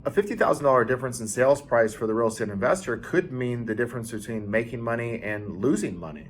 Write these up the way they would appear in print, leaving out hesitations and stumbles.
A $50,000 difference in sales price for the real estate investor could mean the difference between making money and losing money.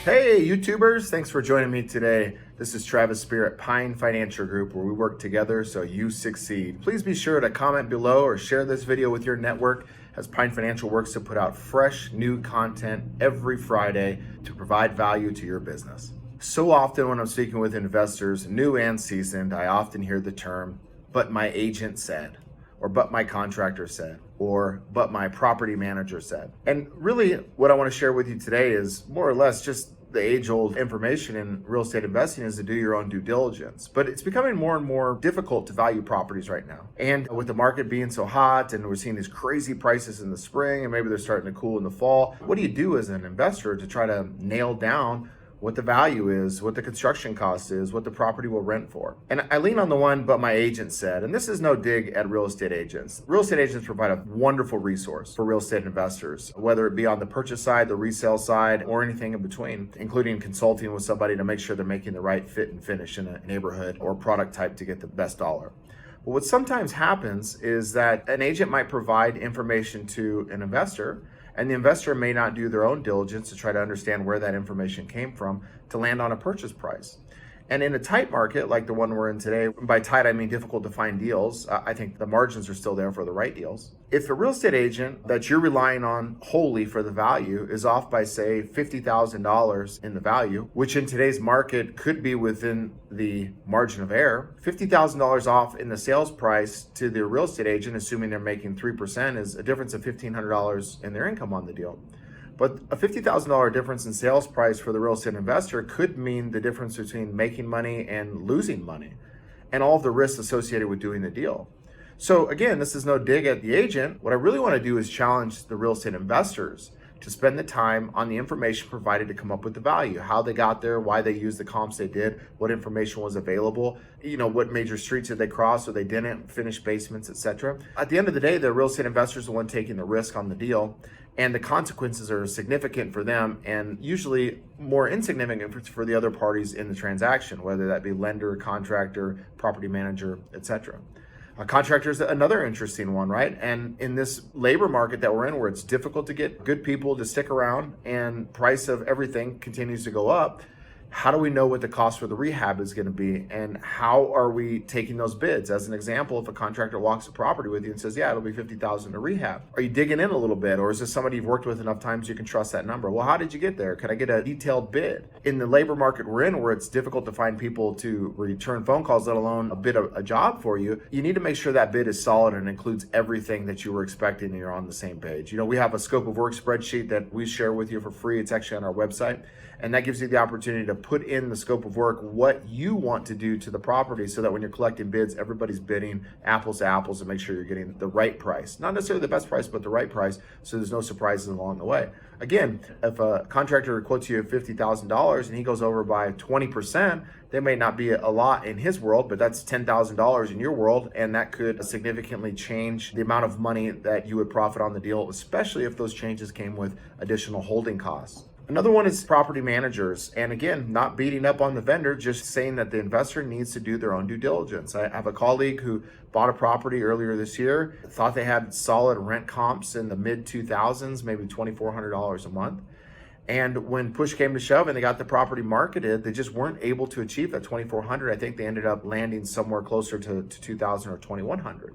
Hey, YouTubers, thanks for joining me today. This is Travis Spear at Pine Financial Group, where we work together so you succeed. Please be sure to comment below or share this video with your network, as Pine Financial works to put out fresh, new content every Friday to provide value to your business. So often when I'm speaking with investors, new and seasoned, I often hear the term, "but my agent said," or "but my contractor said," or "but my property manager said." And really what I want to share with you today is more or less just the age-old information in real estate investing, is to do your own due diligence. But it's becoming more and more difficult to value properties right now. And with the market being so hot and we're seeing these crazy prices in the spring and maybe they're starting to cool in the fall, what do you do as an investor to try to nail down what the value is, what the construction cost is, what the property will rent for? And I lean on the one, "but my agent said," and this is no dig at real estate agents. Real estate agents provide a wonderful resource for real estate investors, whether it be on the purchase side, the resale side, or anything in between, including consulting with somebody to make sure they're making the right fit and finish in a neighborhood or product type to get the best dollar. But what sometimes happens is that an agent might provide information to an investor, and the investor may not do their own diligence to try to understand where that information came from to land on a purchase price. And in a tight market like the one we're in today, by tight I mean difficult to find deals, I think the margins are still there for the right deals. If a real estate agent that you're relying on wholly for the value is off by, say, $50,000 in the value, which in today's market could be within the margin of error, $50,000 off in the sales price to the real estate agent, assuming they're making 3%, is a difference of $1,500 in their income on the deal. But a $50,000 difference in sales price for the real estate investor could mean the difference between making money and losing money, and all of the risks associated with doing the deal. So again, this is no dig at the agent. What I really want to do is challenge the real estate investors to spend the time on the information provided to come up with the value, how they got there, why they used the comps they did, what information was available, what major streets did they cross or they didn't, finished basements, etc. At the end of the day, the real estate investor is the one taking the risk on the deal, and the consequences are significant for them and usually more insignificant for the other parties in the transaction, whether that be lender, contractor, property manager, etc. A contractor is another interesting one, right? And in this labor market that we're in, where it's difficult to get good people to stick around and price of everything continues to go up, how do we know what the cost for the rehab is going to be, and how are we taking those bids? As an example, if a contractor walks a property with you and says, "Yeah, it'll be $50,000 to rehab," are you digging in a little bit, or is this somebody you've worked with enough times you can trust that number? Well, how did you get there? Could I get a detailed bid? In the labor market we're in, where it's difficult to find people to return phone calls, let alone a bid a job for you, you need to make sure that bid is solid and includes everything that you were expecting and you're on the same page. We have a scope of work spreadsheet that we share with you for free. It's actually on our website, and that gives you the opportunity to put in the scope of work what you want to do to the property, so that when you're collecting bids, everybody's bidding apples to apples and make sure you're getting the right price. Not necessarily the best price, but the right price, so there's no surprises along the way. Again, if a contractor quotes you $50,000 and he goes over by 20%, there may not be a lot in his world, but that's $10,000 in your world, and that could significantly change the amount of money that you would profit on the deal, especially if those changes came with additional holding costs. Another one is property managers. And again, not beating up on the vendor, just saying that the investor needs to do their own due diligence. I have a colleague who bought a property earlier this year, thought they had solid rent comps in the mid 2000s, maybe $2,400 a month. And when push came to shove and they got the property marketed, they just weren't able to achieve that $2,400. I think they ended up landing somewhere closer to $2,000 or $2,100.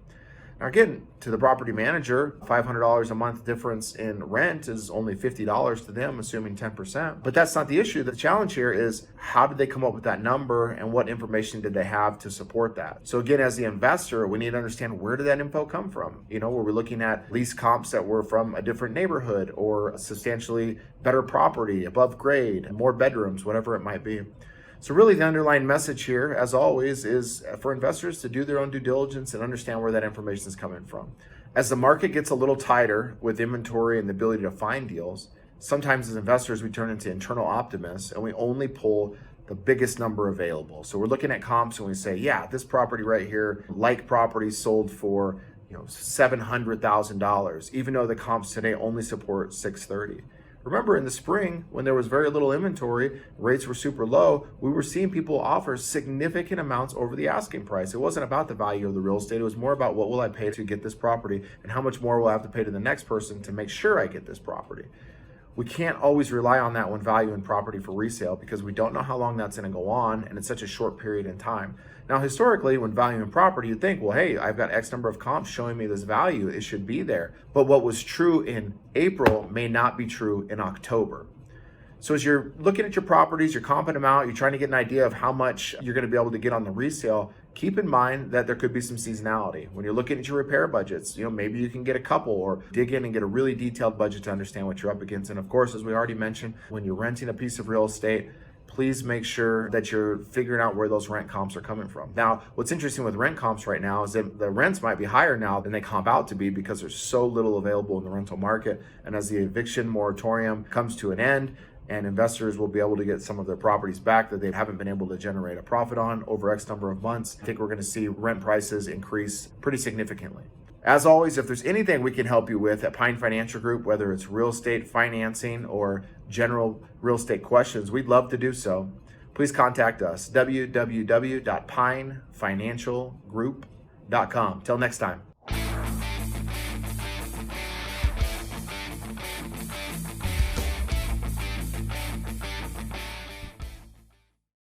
Now again, to the property manager, $500 a month difference in rent is only $50 to them, assuming 10%. But that's not the issue. The challenge here is, how did they come up with that number, and what information did they have to support that? So again, as the investor, we need to understand, where did that info come from? Were we looking at lease comps that were from a different neighborhood, or a substantially better property, above grade, more bedrooms, whatever it might be? So really the underlying message here, as always, is for investors to do their own due diligence and understand where that information is coming from. As the market gets a little tighter with inventory and the ability to find deals, sometimes as investors we turn into internal optimists and we only pull the biggest number available. So we're looking at comps and we say, yeah, this property right here, like property, sold for $700,000, even though the comps today only support $630,000. Remember, in the spring, when there was very little inventory, rates were super low, we were seeing people offer significant amounts over the asking price. It wasn't about the value of the real estate. It was more about what will I pay to get this property and how much more will I have to pay to the next person to make sure I get this property. We can't always rely on that when valuing property for resale because we don't know how long that's going to go on, and it's such a short period in time. Now, historically, when valuing property, you'd think, well, hey, I've got X number of comps showing me this value. It should be there. But what was true in April may not be true in October. So as you're looking at your properties, you're comping them out, you're trying to get an idea of how much you're going to be able to get on the resale, keep in mind that there could be some seasonality. When you're looking at your repair budgets, maybe you can get a couple or dig in and get a really detailed budget to understand what you're up against. And of course, as we already mentioned, when you're renting a piece of real estate, please make sure that you're figuring out where those rent comps are coming from. Now, what's interesting with rent comps right now is that the rents might be higher now than they comp out to be because there's so little available in the rental market. And as the eviction moratorium comes to an end, and investors will be able to get some of their properties back that they haven't been able to generate a profit on over X number of months, I think we're going to see rent prices increase pretty significantly. As always, if there's anything we can help you with at Pine Financial Group, whether it's real estate financing or general real estate questions, we'd love to do so. Please contact us, www.pinefinancialgroup.com. Till next time.